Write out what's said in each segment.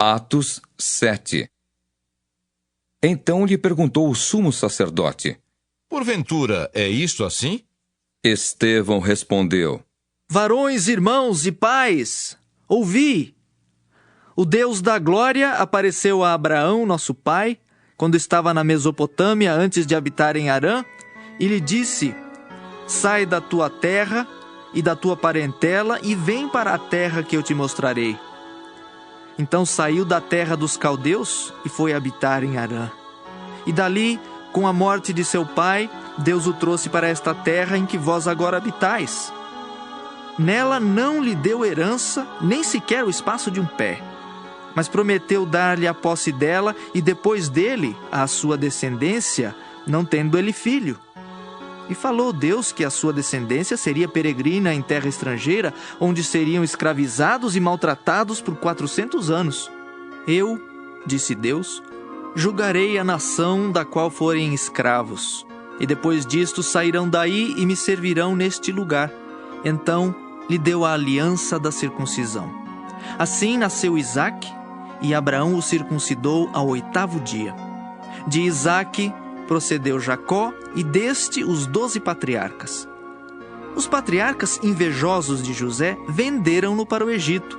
Atos 7. Então lhe perguntou o sumo sacerdote: Porventura, é isto assim? Estevão respondeu: Varões, irmãos e pais, ouvi! O Deus da glória apareceu a Abraão, nosso pai, quando estava na Mesopotâmia antes de habitar em Harã, e lhe disse: Sai da tua terra e da tua parentela e vem para a terra que eu te mostrarei. Então saiu da terra dos caldeus e foi habitar em Harã. E dali, com a morte de seu pai, Deus o trouxe para esta terra em que vós agora habitais. Nela não lhe deu herança, nem sequer o espaço de um pé, mas prometeu dar-lhe a posse dela e depois dele, a sua descendência, não tendo ele filho. E falou Deus que a sua descendência seria peregrina em terra estrangeira, onde seriam escravizados e maltratados por 400 anos. Eu, disse Deus, julgarei a nação da qual forem escravos, e depois disto sairão daí e me servirão neste lugar. Então lhe deu a aliança da circuncisão. Assim nasceu Isaque, e Abraão o circuncidou ao 8º dia. De Isaque procedeu Jacó, e deste os 12 patriarcas. Os patriarcas, invejosos de José, venderam-no para o Egito.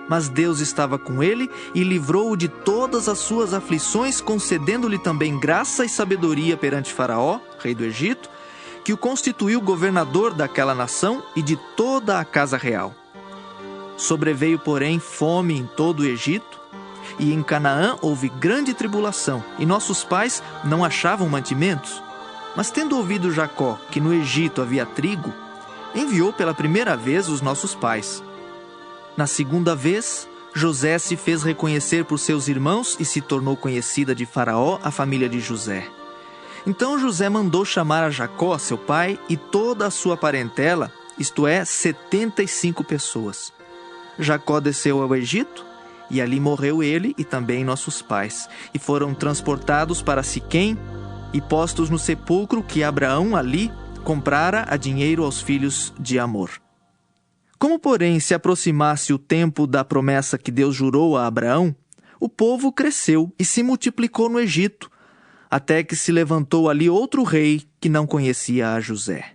Mas Deus estava com ele e livrou-o de todas as suas aflições, concedendo-lhe também graça e sabedoria perante Faraó, rei do Egito, que o constituiu governador daquela nação e de toda a casa real. Sobreveio, porém, fome em todo o Egito, e em Canaã houve grande tribulação, e nossos pais não achavam mantimentos. Mas tendo ouvido Jacó que no Egito havia trigo, enviou pela primeira vez os nossos pais. Na segunda vez, José se fez reconhecer por seus irmãos e se tornou conhecida de Faraó a família de José. Então José mandou chamar a Jacó, seu pai, e toda a sua parentela, isto é, 75 pessoas. Jacó desceu ao Egito, e ali morreu ele e também nossos pais, e foram transportados para Siquém e postos no sepulcro que Abraão ali comprara a dinheiro aos filhos de Amor. Como, porém, se aproximasse o tempo da promessa que Deus jurou a Abraão, o povo cresceu e se multiplicou no Egito, até que se levantou ali outro rei que não conhecia a José.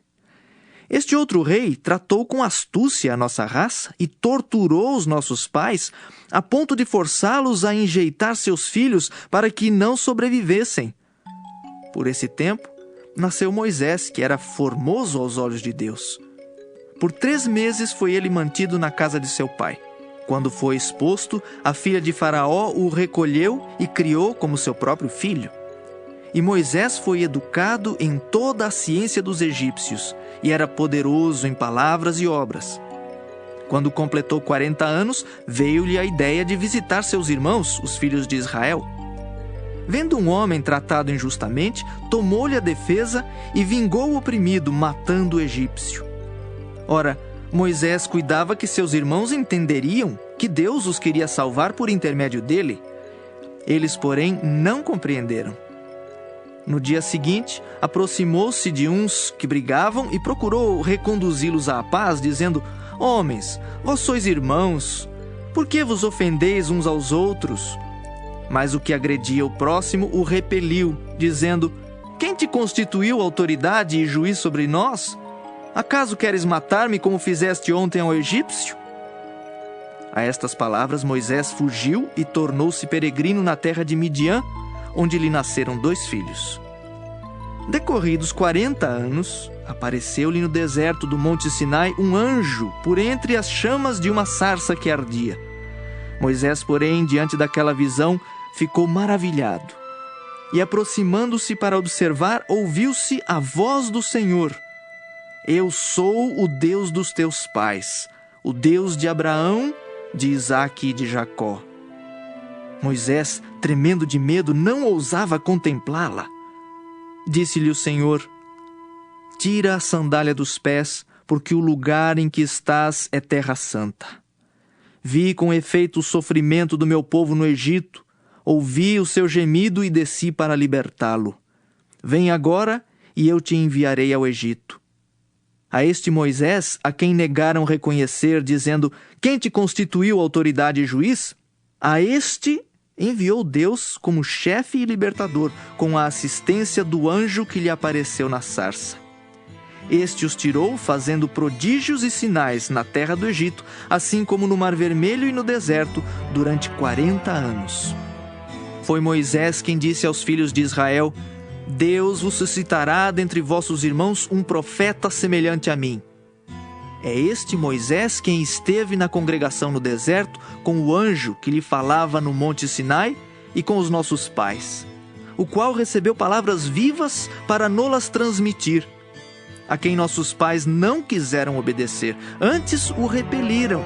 Este outro rei tratou com astúcia a nossa raça e torturou os nossos pais a ponto de forçá-los a enjeitar seus filhos para que não sobrevivessem. Por esse tempo, nasceu Moisés, que era formoso aos olhos de Deus. Por 3 meses foi ele mantido na casa de seu pai. Quando foi exposto, a filha de Faraó o recolheu e criou como seu próprio filho. E Moisés foi educado em toda a ciência dos egípcios, e era poderoso em palavras e obras. Quando completou 40 anos, veio-lhe a ideia de visitar seus irmãos, os filhos de Israel. Vendo um homem tratado injustamente, tomou-lhe a defesa e vingou o oprimido, matando o egípcio. Ora, Moisés cuidava que seus irmãos entenderiam que Deus os queria salvar por intermédio dele. Eles, porém, não compreenderam. No dia seguinte, aproximou-se de uns que brigavam e procurou reconduzi-los à paz, dizendo: Homens, vós sois irmãos, por que vos ofendeis uns aos outros? Mas o que agredia o próximo o repeliu, dizendo: Quem te constituiu autoridade e juiz sobre nós? Acaso queres matar-me como fizeste ontem ao egípcio? A estas palavras Moisés fugiu e tornou-se peregrino na terra de Midian, onde lhe nasceram 2 filhos. Decorridos 40 anos, apareceu-lhe no deserto do Monte Sinai um anjo por entre as chamas de uma sarça que ardia. Moisés, porém, diante daquela visão, ficou maravilhado. E aproximando-se para observar, ouviu-se a voz do Senhor: Eu sou o Deus dos teus pais, o Deus de Abraão, de Isaque e de Jacó. Moisés, tremendo de medo, não ousava contemplá-la. Disse-lhe o Senhor: Tira a sandália dos pés, porque o lugar em que estás é terra santa. Vi com efeito o sofrimento do meu povo no Egito, ouvi o seu gemido e desci para libertá-lo. Vem agora e eu te enviarei ao Egito. A este Moisés, a quem negaram reconhecer, dizendo: Quem te constituiu autoridade e juiz? A este enviou Deus como chefe e libertador, com a assistência do anjo que lhe apareceu na sarça. Este os tirou, fazendo prodígios e sinais na terra do Egito, assim como no Mar Vermelho e no deserto, durante 40 anos. Foi Moisés quem disse aos filhos de Israel: Deus vos suscitará dentre vossos irmãos um profeta semelhante a mim. É este Moisés quem esteve na congregação no deserto com o anjo que lhe falava no Monte Sinai e com os nossos pais, o qual recebeu palavras vivas para nolas transmitir, a quem nossos pais não quiseram obedecer, antes o repeliram,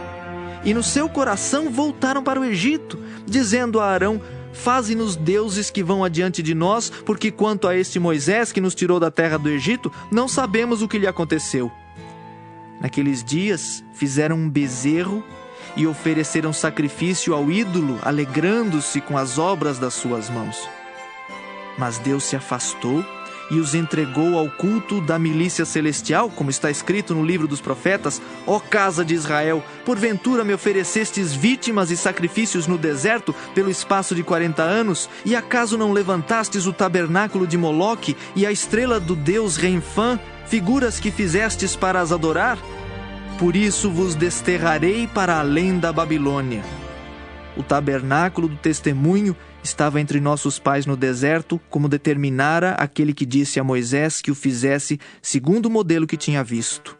e no seu coração voltaram para o Egito, dizendo a Arão: Faze-nos deuses que vão adiante de nós, porque quanto a este Moisés que nos tirou da terra do Egito, não sabemos o que lhe aconteceu. Naqueles dias fizeram um bezerro e ofereceram sacrifício ao ídolo, alegrando-se com as obras das suas mãos. Mas Deus se afastou e os entregou ao culto da milícia celestial, como está escrito no livro dos profetas: Ó casa de Israel, porventura me oferecestes vítimas e sacrifícios no deserto pelo espaço de 40 anos? E acaso não levantastes o tabernáculo de Moloque e a estrela do deus Renfã, figuras que fizestes para as adorar? Por isso vos desterrarei para além da Babilônia. O tabernáculo do testemunho estava entre nossos pais no deserto, como determinara aquele que disse a Moisés que o fizesse segundo o modelo que tinha visto.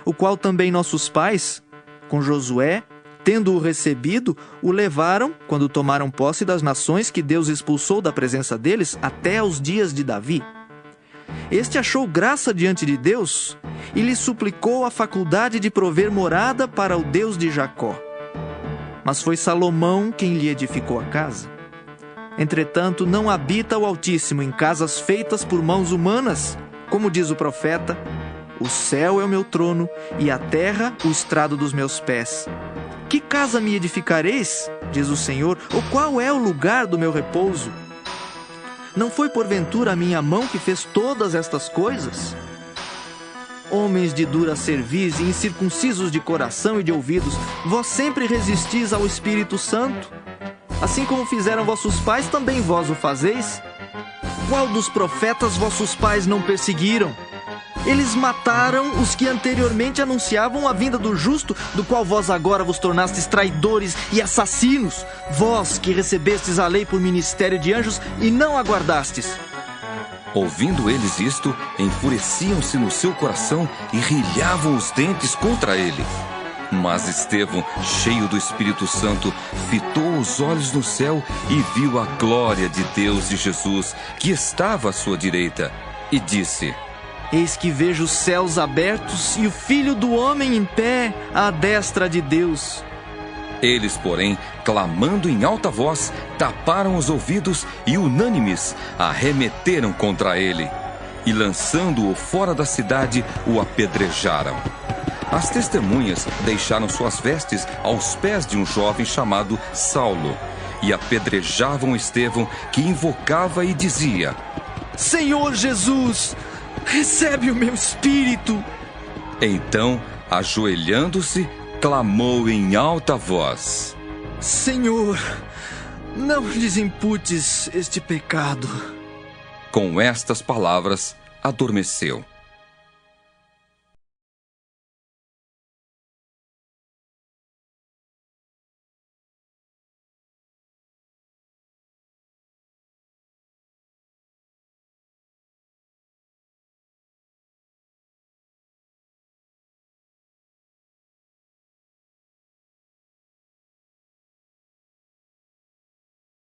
O qual também nossos pais, com Josué, tendo-o recebido, o levaram, quando tomaram posse das nações que Deus expulsou da presença deles, até aos dias de Davi. Este achou graça diante de Deus e lhe suplicou a faculdade de prover morada para o Deus de Jacó. Mas foi Salomão quem lhe edificou a casa. Entretanto, não habita o Altíssimo em casas feitas por mãos humanas, como diz o profeta: O céu é o meu trono e a terra o estrado dos meus pés. Que casa me edificareis, diz o Senhor, ou qual é o lugar do meu repouso? Não foi porventura a minha mão que fez todas estas coisas? Homens de dura cerviz e incircuncisos de coração e de ouvidos, vós sempre resistis ao Espírito Santo? Assim como fizeram vossos pais, também vós o fazeis? Qual dos profetas vossos pais não perseguiram? Eles mataram os que anteriormente anunciavam a vinda do justo, do qual vós agora vos tornastes traidores e assassinos, vós que recebestes a lei por ministério de anjos e não aguardastes. Ouvindo eles isto, enfureciam-se no seu coração e rilhavam os dentes contra ele. Mas Estevão, cheio do Espírito Santo, fitou os olhos no céu e viu a glória de Deus e Jesus, que estava à sua direita, e disse: Eis que vejo os céus abertos e o Filho do Homem em pé à destra de Deus. Eles, porém, clamando em alta voz, taparam os ouvidos e, unânimes, arremeteram contra ele, e, lançando-o fora da cidade, o apedrejaram. As testemunhas deixaram suas vestes aos pés de um jovem chamado Saulo, e apedrejavam Estevão, que invocava e dizia: Senhor Jesus, recebe o meu espírito. Então, ajoelhando-se, clamou em alta voz: Senhor, não lhes imputes este pecado. Com estas palavras, adormeceu.